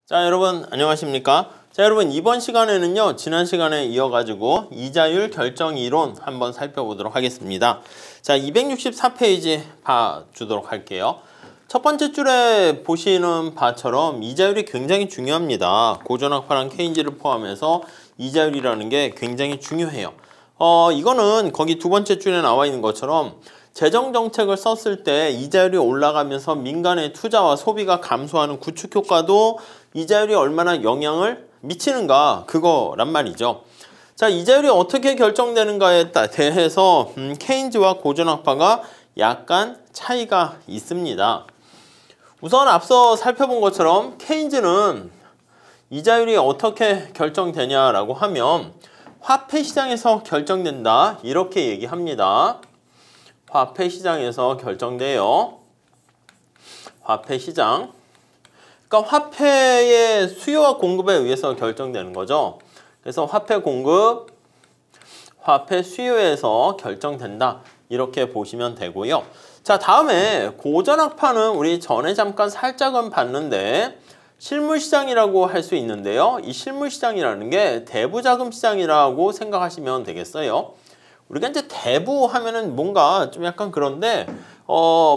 자, 여러분 안녕하십니까? 자, 여러분 이번 시간에는요, 지난 시간에 이어가지고 이자율 결정 이론 한번 살펴보도록 하겠습니다. 자, 264페이지 봐주도록 할게요. 첫 번째 줄에 보시는 바처럼 이자율이 굉장히 중요합니다. 고전학파랑 케인즈를 포함해서 이자율이라는 게 굉장히 중요해요. 이거는 거기 두 번째 줄에 나와 있는 것처럼 재정정책을 썼을 때 이자율이 올라가면서 민간의 투자와 소비가 감소하는 구축 효과도 이자율이 얼마나 영향을 미치는가, 그거란 말이죠. 자, 이자율이 어떻게 결정되는가에 대해서 케인즈와 고전학파가 약간 차이가 있습니다. 우선 앞서 살펴본 것처럼 케인즈는 이자율이 어떻게 결정되냐라고 하면 화폐 시장에서 결정된다, 이렇게 얘기합니다. 화폐 시장에서 결정돼요. 화폐 시장. 그러니까 화폐의 수요와 공급에 의해서 결정되는 거죠. 그래서 화폐 공급, 화폐 수요에서 결정된다, 이렇게 보시면 되고요. 자, 다음에 고전학파는 우리 전에 잠깐 살짝은 봤는데 실물시장이라고 할 수 있는데요. 이 실물시장이라는 게 대부자금시장이라고 생각하시면 되겠어요. 우리가 이제 대부 하면은 뭔가 좀 약간 그런데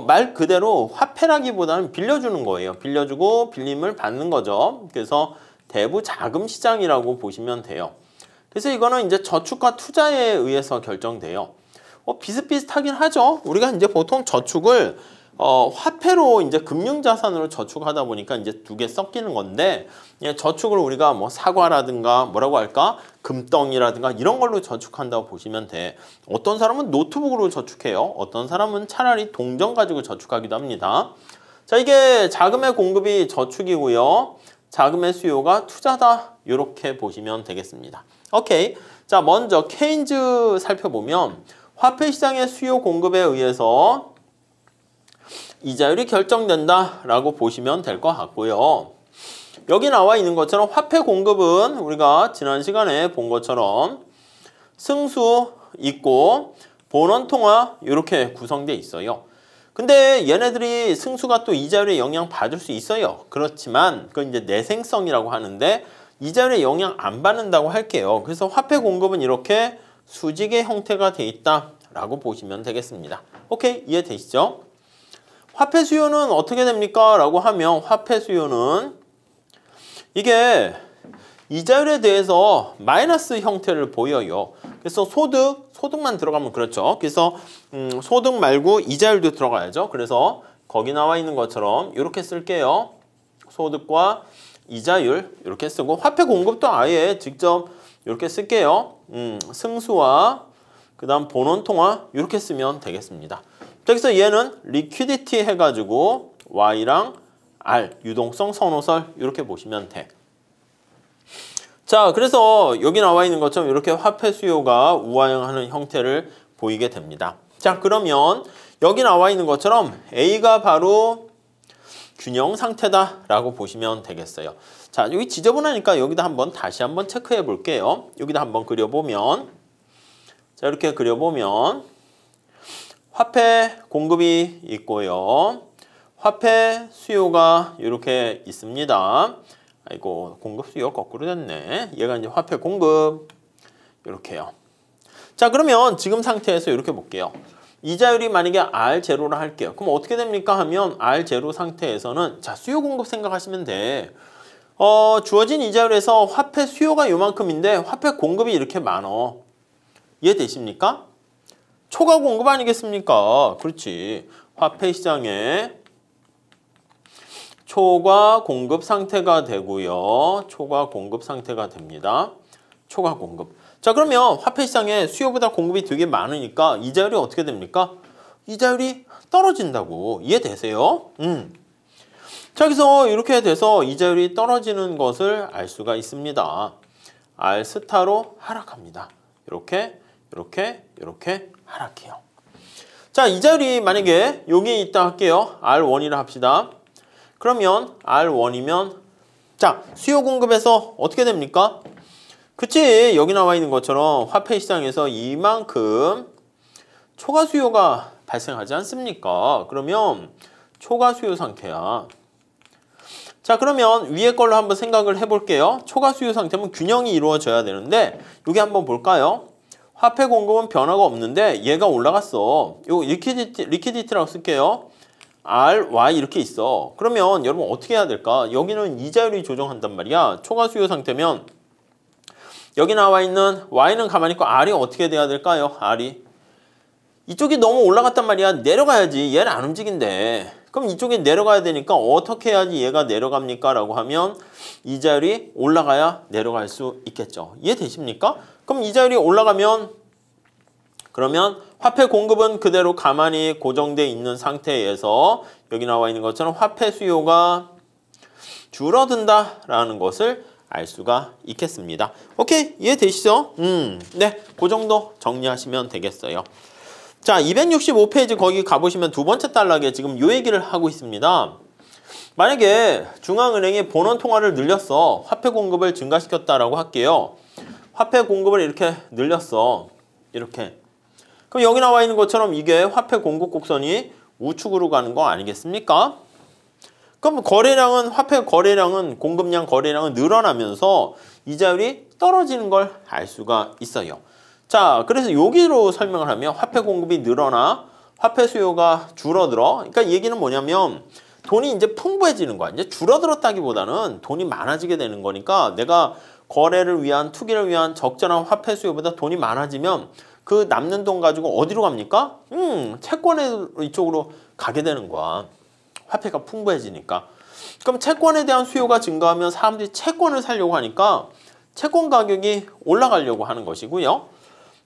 말 그대로 화폐라기보다는 빌려주는 거예요. 빌려주고 빌림을 받는 거죠. 그래서 대부 자금 시장이라고 보시면 돼요. 그래서 이거는 이제 저축과 투자에 의해서 결정돼요. 비슷비슷하긴 하죠. 우리가 이제 보통 저축을 화폐로 이제 금융자산으로 저축하다 보니까 이제 두 개 섞이는 건데, 저축을 우리가 뭐 사과라든가 뭐라고 할까? 금덩이라든가 이런 걸로 저축한다고 보시면 돼. 어떤 사람은 노트북으로 저축해요. 어떤 사람은 차라리 동전 가지고 저축하기도 합니다. 자, 이게 자금의 공급이 저축이고요. 자금의 수요가 투자다, 이렇게 보시면 되겠습니다. 오케이. 자, 먼저 케인즈 살펴보면 화폐 시장의 수요 공급에 의해서 이자율이 결정된다라고 보시면 될 것 같고요. 여기 나와 있는 것처럼 화폐 공급은 우리가 지난 시간에 본 것처럼 승수 있고 본원통화 이렇게 구성되어 있어요. 근데 얘네들이 승수가 또 이자율에 영향 받을 수 있어요. 그렇지만 그건 이제 내생성이라고 하는데 이자율에 영향 안 받는다고 할게요. 그래서 화폐 공급은 이렇게 수직의 형태가 돼 있다라고 보시면 되겠습니다. 오케이, 이해되시죠? 화폐 수요는 어떻게 됩니까? 라고 하면 화폐 수요는 이게 이자율에 대해서 마이너스 형태를 보여요. 그래서 소득만 들어가면 그렇죠. 그래서 소득 말고 이자율도 들어가야죠. 그래서 거기 나와 있는 것처럼 이렇게 쓸게요. 소득과 이자율 이렇게 쓰고, 화폐 공급도 아예 직접 이렇게 쓸게요. 승수와 그 다음 본원통화 이렇게 쓰면 되겠습니다. 그래서 얘는 리퀴디티 해가지고 Y랑 R, 유동성 선호설 이렇게 보시면 돼. 자, 그래서 여기 나와 있는 것처럼 이렇게 화폐 수요가 우하향하는 형태를 보이게 됩니다. 자, 그러면 여기 나와 있는 것처럼 A가 바로 균형 상태다라고 보시면 되겠어요. 자, 여기 지저분하니까 여기다 다시 한번 체크해 볼게요. 여기다 한번 그려보면, 자, 이렇게 그려보면 화폐 공급이 있고요. 화폐 수요가 이렇게 있습니다. 아이고, 공급 수요 거꾸로 됐네. 얘가 이제 화폐 공급 이렇게요. 자, 그러면 지금 상태에서 이렇게 볼게요. 이자율이 만약에 R0로 할게요. 그럼 어떻게 됩니까? 하면 R0 상태에서는 자, 수요 공급 생각하시면 돼. 주어진 이자율에서 화폐 수요가 요만큼인데 화폐 공급이 이렇게 많어. 이해되십니까? 초과 공급 아니겠습니까? 그렇지. 화폐 시장에 초과 공급 상태가 되고요. 초과 공급 상태가 됩니다. 초과 공급. 자, 그러면 화폐 시장에 수요보다 공급이 되게 많으니까 이자율이 어떻게 됩니까? 이자율이 떨어진다고. 이해되세요? 자, 여기서 이렇게 돼서 이자율이 떨어지는 것을 알 수가 있습니다. R 스타로 하락합니다. 이렇게 하락해요. 자, 이자율이 만약에 여기 있다 할게요. R1이라 합시다. 그러면 R1이면 자, 수요 공급에서 어떻게 됩니까? 그치, 여기 나와 있는 것처럼 화폐 시장에서 이만큼 초과 수요가 발생하지 않습니까? 그러면 초과 수요 상태야. 자, 그러면 위에 걸로 한번 생각을 해볼게요. 초과 수요 상태면 균형이 이루어져야 되는데 여기 한번 볼까요? 화폐 공급은 변화가 없는데 얘가 올라갔어. 요 리퀴디티라고 쓸게요. R, Y 이렇게 있어. 그러면 여러분 어떻게 해야 될까? 여기는 이자율이 조정한단 말이야. 초과 수요 상태면 여기 나와 있는 Y는 가만히 있고 R이 어떻게 돼야 될까요? R이 이쪽이 너무 올라갔단 말이야. 내려가야지. 얘는 안 움직인대. 그럼 이쪽에 내려가야 되니까 어떻게 해야지 얘가 내려갑니까? 라고 하면 이자율이 올라가야 내려갈 수 있겠죠. 이해되십니까? 그럼 이자율이 올라가면 그러면 화폐 공급은 그대로 가만히 고정되어 있는 상태에서 여기 나와 있는 것처럼 화폐 수요가 줄어든다라는 것을 알 수가 있겠습니다. 오케이, 이해되시죠? 네, 그 정도 정리하시면 되겠어요. 자, 265페이지 거기 가보시면 두 번째 단락에 지금 요 얘기를 하고 있습니다. 만약에 중앙은행이 본원 통화를 늘렸어. 화폐 공급을 증가시켰다라고 할게요. 화폐 공급을 이렇게 늘렸어. 이렇게. 그럼 여기 나와 있는 것처럼 이게 화폐 공급 곡선이 우측으로 가는 거 아니겠습니까? 그럼 거래량은 화폐 거래량은 공급량 거래량은 늘어나면서 이자율이 떨어지는 걸 알 수가 있어요. 자, 그래서 여기로 설명을 하면 화폐 공급이 늘어나 화폐 수요가 줄어들어. 그러니까 얘기는 뭐냐면 돈이 이제 풍부해지는 거야. 이제 줄어들었다기보다는 돈이 많아지게 되는 거니까 내가 거래를 위한 투기를 위한 적절한 화폐 수요보다 돈이 많아지면 그 남는 돈 가지고 어디로 갑니까? 채권에 이쪽으로 가게 되는 거야. 화폐가 풍부해지니까. 그럼 채권에 대한 수요가 증가하면 사람들이 채권을 사려고 하니까 채권 가격이 올라가려고 하는 것이고요.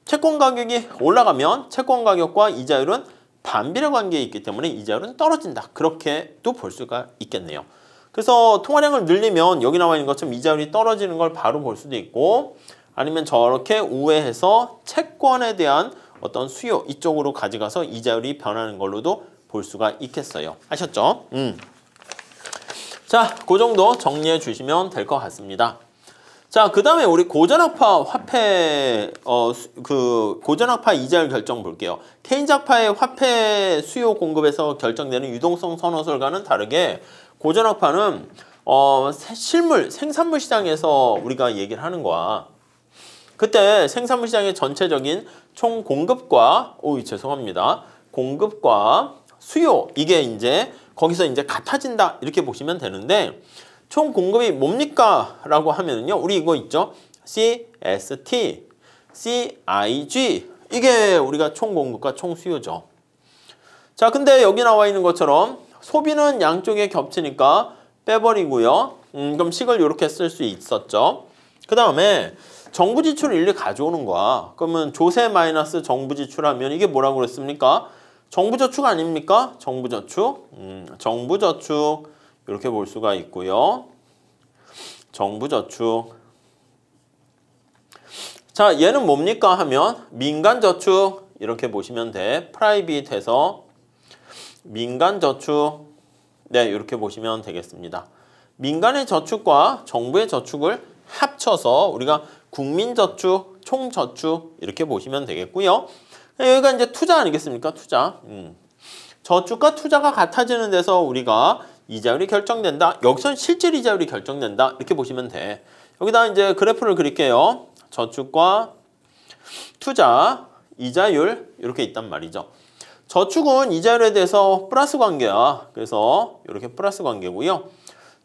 채권 가격이 올라가면 채권 가격과 이자율은 반비례 관계에 있기 때문에 이자율은 떨어진다. 그렇게도 볼 수가 있겠네요. 그래서 통화량을 늘리면 여기 나와 있는 것처럼 이자율이 떨어지는 걸 바로 볼 수도 있고 아니면 저렇게 우회해서 채권에 대한 어떤 수요 이쪽으로 가져가서 이자율이 변하는 걸로도 볼 수가 있겠어요. 아셨죠? 자, 그 정도 정리해 주시면 될 것 같습니다. 자, 그 다음에 우리 고전학파 화폐, 고전학파 이자율 결정 볼게요. 케인즈학파의 화폐 수요 공급에서 결정되는 유동성 선호설과는 다르게 고전학파는 실물, 생산물 시장에서 우리가 얘기를 하는 거야. 그때 생산물 시장의 전체적인 총 공급과, 죄송합니다. 공급과 수요, 이게 이제 거기서 이제 같아진다. 이렇게 보시면 되는데, 총 공급이 뭡니까? 라고 하면은요, 우리 이거 있죠? CST, CIG. 이게 우리가 총 공급과 총 수요죠. 자, 근데 여기 나와 있는 것처럼 소비는 양쪽에 겹치니까 빼버리고요. 그럼 식을 이렇게 쓸 수 있었죠. 그 다음에 정부 지출을 일일이 가져오는 거야. 그러면 조세 마이너스 정부 지출하면 이게 뭐라고 그랬습니까? 정부 저축 아닙니까? 정부 저축. 정부 저축 이렇게 볼 수가 있고요. 정부 저축. 자, 얘는 뭡니까 하면 민간 저축 이렇게 보시면 돼. 프라이빗해서 민간 저축. 네, 이렇게 보시면 되겠습니다. 민간의 저축과 정부의 저축을 합쳐서 우리가 국민저축, 총저축 이렇게 보시면 되겠고요. 여기가 이제 투자 아니겠습니까? 투자. 저축과 투자가 같아지는 데서 우리가 이자율이 결정된다. 여기선 실질 이자율이 결정된다. 이렇게 보시면 돼. 여기다 이제 그래프를 그릴게요. 저축과 투자, 이자율 이렇게 있단 말이죠. 저축은 이자율에 대해서 플러스 관계야. 그래서 이렇게 플러스 관계고요.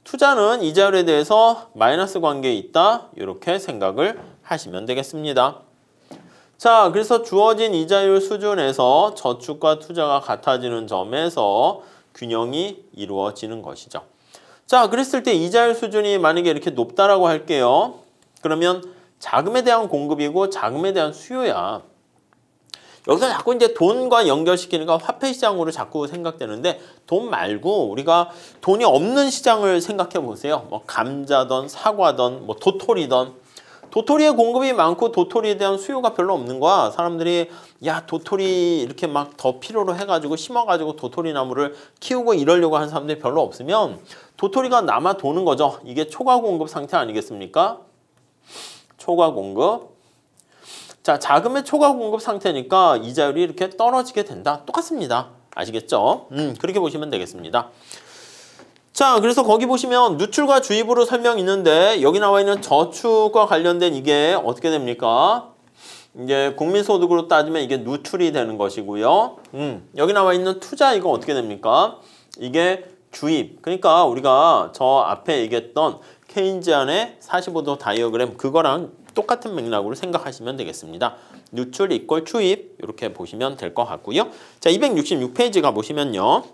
투자는 이자율에 대해서 마이너스 관계에 있다. 이렇게 생각을 하시면 되겠습니다. 자, 그래서 주어진 이자율 수준에서 저축과 투자가 같아지는 점에서 균형이 이루어지는 것이죠. 자, 그랬을 때 이자율 수준이 만약에 이렇게 높다라고 할게요. 그러면 자금에 대한 공급이고 자금에 대한 수요야. 여기서 자꾸 이제 돈과 연결시키는 건 화폐 시장으로 자꾸 생각되는데 돈 말고 우리가 돈이 없는 시장을 생각해 보세요. 뭐 감자든 사과든 뭐 도토리든 도토리의 공급이 많고 도토리에 대한 수요가 별로 없는 거야. 사람들이 야 도토리 이렇게 막 더 필요로 해가지고 심어가지고 도토리 나무를 키우고 이러려고 하는 사람들이 별로 없으면 도토리가 남아 도는 거죠. 이게 초과 공급 상태 아니겠습니까? 초과 공급. 자, 자금의 초과 공급 상태니까 이자율이 이렇게 떨어지게 된다. 똑같습니다. 아시겠죠? 그렇게 보시면 되겠습니다. 자, 그래서 거기 보시면 누출과 주입으로 설명이 있는데 여기 나와 있는 저축과 관련된 이게 어떻게 됩니까? 이제 국민소득으로 따지면 이게 누출이 되는 것이고요. 여기 나와 있는 투자 이거 어떻게 됩니까? 이게 주입. 그러니까 우리가 저 앞에 얘기했던 케인지안의 45도 다이어그램 그거랑 똑같은 맥락으로 생각하시면 되겠습니다. 누출 이퀄 추입 이렇게 보시면 될 것 같고요. 자, 266페이지 가보시면요.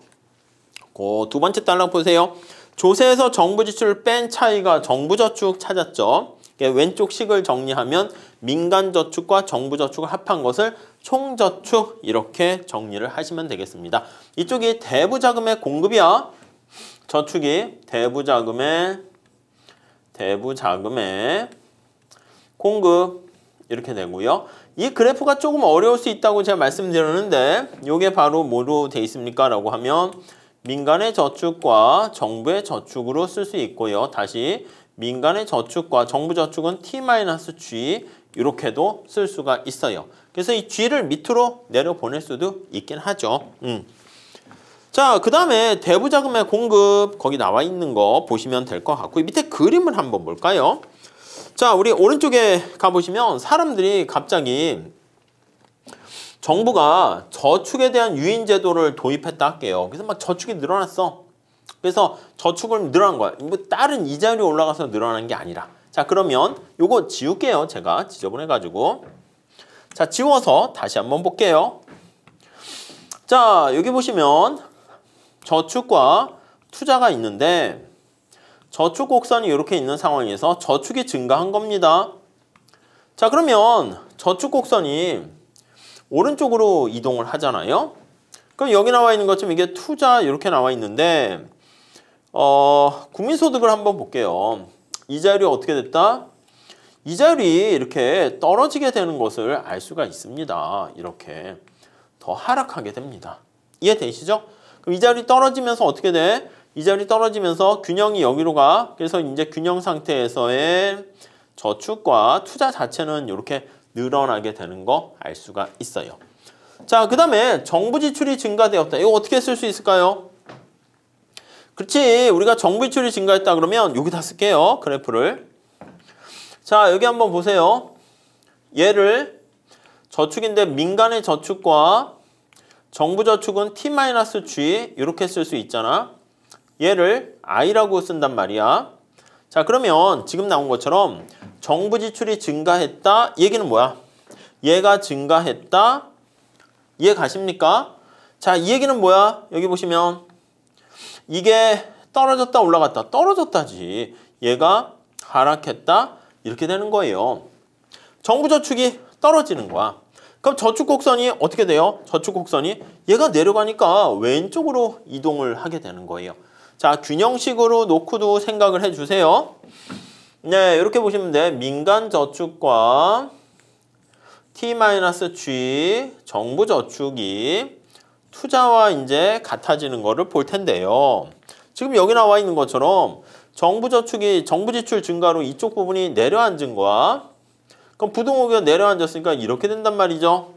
그 두 번째 달락 보세요. 조세에서 정부 지출을 뺀 차이가 정부저축 찾았죠. 왼쪽 식을 정리하면 민간저축과 정부저축을 합한 것을 총저축 이렇게 정리를 하시면 되겠습니다. 이쪽이 대부자금의 공급이야. 저축이 대부자금의 공급 이렇게 되고요. 이 그래프가 조금 어려울 수 있다고 제가 말씀드렸는데 이게 바로 뭐로 돼 있습니까? 라고 하면 민간의 저축과 정부의 저축으로 쓸 수 있고요. 다시 민간의 저축과 정부 저축은 T-G 이렇게도 쓸 수가 있어요. 그래서 이 G를 밑으로 내려보낼 수도 있긴 하죠. 자, 그 다음에 대부자금의 공급 거기 나와 있는 거 보시면 될 것 같고 밑에 그림을 한번 볼까요? 자, 우리 오른쪽에 가보시면 사람들이 갑자기 정부가 저축에 대한 유인제도를 도입했다 할게요. 그래서 막 저축이 늘어났어. 그래서 저축을 늘어난 거야. 뭐 다른 이자율이 올라가서 늘어난 게 아니라. 자, 그러면 요거 지울게요. 제가 지저분해가지고. 자, 지워서 다시 한번 볼게요. 자, 여기 보시면 저축과 투자가 있는데 저축 곡선이 이렇게 있는 상황에서 저축이 증가한 겁니다. 자, 그러면 저축 곡선이 오른쪽으로 이동을 하잖아요. 그럼 여기 나와 있는 것처럼 이게 투자 이렇게 나와 있는데 국민소득을 한번 볼게요. 이자율이 어떻게 됐다? 이자율이 이렇게 떨어지게 되는 것을 알 수가 있습니다. 이렇게 더 하락하게 됩니다. 이해되시죠? 그럼 이자율이 떨어지면서 어떻게 돼? 이자율이 떨어지면서 균형이 여기로 가. 그래서 이제 균형 상태에서의 저축과 투자 자체는 이렇게 늘어나게 되는 거 알 수가 있어요. 자, 그 다음에 정부 지출이 증가되었다. 이거 어떻게 쓸 수 있을까요? 그렇지. 우리가 정부 지출이 증가했다 그러면 여기다 쓸게요. 그래프를. 자, 여기 한번 보세요. 얘를 저축인데 민간의 저축과 정부 저축은 T-G 이렇게 쓸 수 있잖아. 얘를 I라고 쓴단 말이야. 자, 그러면 지금 나온 것처럼 정부 지출이 증가했다. 이 얘기는 뭐야? 얘가 증가했다. 이해 가십니까? 자, 이 얘기는 뭐야? 여기 보시면 이게 떨어졌다 올라갔다. 떨어졌다지. 얘가 하락했다. 이렇게 되는 거예요. 정부 저축이 떨어지는 거야. 그럼 저축 곡선이 어떻게 돼요? 저축 곡선이 얘가 내려가니까 왼쪽으로 이동을 하게 되는 거예요. 자, 균형식으로 놓고도 생각을 해주세요. 네, 이렇게 보시면 돼. 민간 저축과 T-G 정부 저축이 투자와 이제 같아지는 거를 볼 텐데요. 지금 여기 나와 있는 것처럼 정부 저축이 정부 지출 증가로 이쪽 부분이 내려앉은 거야. 그럼 부동호가 내려앉았으니까 이렇게 된단 말이죠.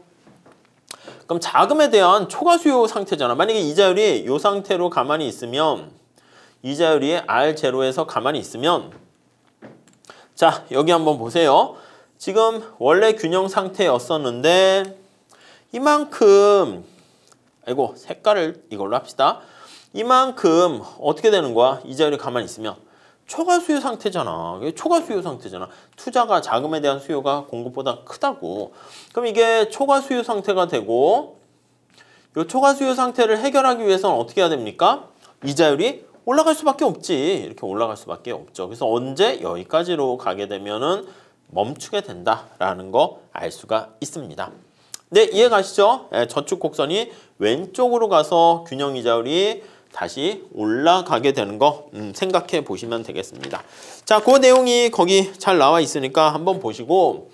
그럼 자금에 대한 초과 수요 상태잖아. 만약에 이자율이 이 상태로 가만히 있으면 이자율이 R0에서 가만히 있으면 자, 여기 한번 보세요. 지금 원래 균형 상태였었는데 이만큼 아이고 색깔을 이걸로 합시다. 이만큼 어떻게 되는 거야? 이자율이 가만히 있으면 초과 수요 상태잖아. 초과 수요 상태잖아. 투자가 자금에 대한 수요가 공급보다 크다고. 그럼 이게 초과 수요 상태가 되고 이 초과 수요 상태를 해결하기 위해서는 어떻게 해야 됩니까? 이자율이 올라갈 수밖에 없지. 이렇게 올라갈 수밖에 없죠. 그래서 언제 여기까지로 가게 되면은 멈추게 된다라는 거 알 수가 있습니다. 네, 이해 가시죠? 네, 저축 곡선이 왼쪽으로 가서 균형 이자율이 다시 올라가게 되는 거 생각해 보시면 되겠습니다. 자, 그 내용이 거기 잘 나와 있으니까 한번 보시고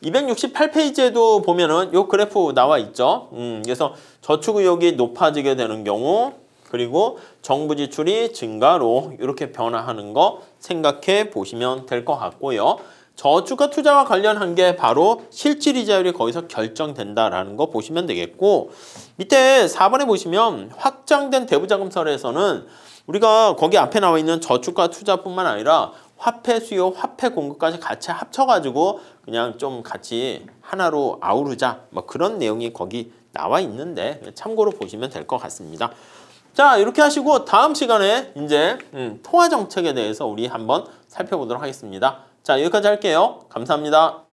268페이지에도 보면은 요 그래프 나와 있죠. 그래서 저축 의욕이 높아지게 되는 경우 그리고 정부 지출이 증가로 이렇게 변화하는 거 생각해 보시면 될 것 같고요. 저축과 투자와 관련한 게 바로 실질 이자율이 거기서 결정된다라는 거 보시면 되겠고 밑에 4번에 보시면 확장된 대부자금설에서는 우리가 거기 앞에 나와 있는 저축과 투자뿐만 아니라 화폐 수요, 화폐 공급까지 같이 합쳐가지고 그냥 좀 같이 하나로 아우르자 뭐 그런 내용이 거기 나와 있는데 참고로 보시면 될 것 같습니다. 자, 이렇게 하시고 다음 시간에 이제 통화 정책에 대해서 우리 한번 살펴보도록 하겠습니다. 자, 여기까지 할게요. 감사합니다.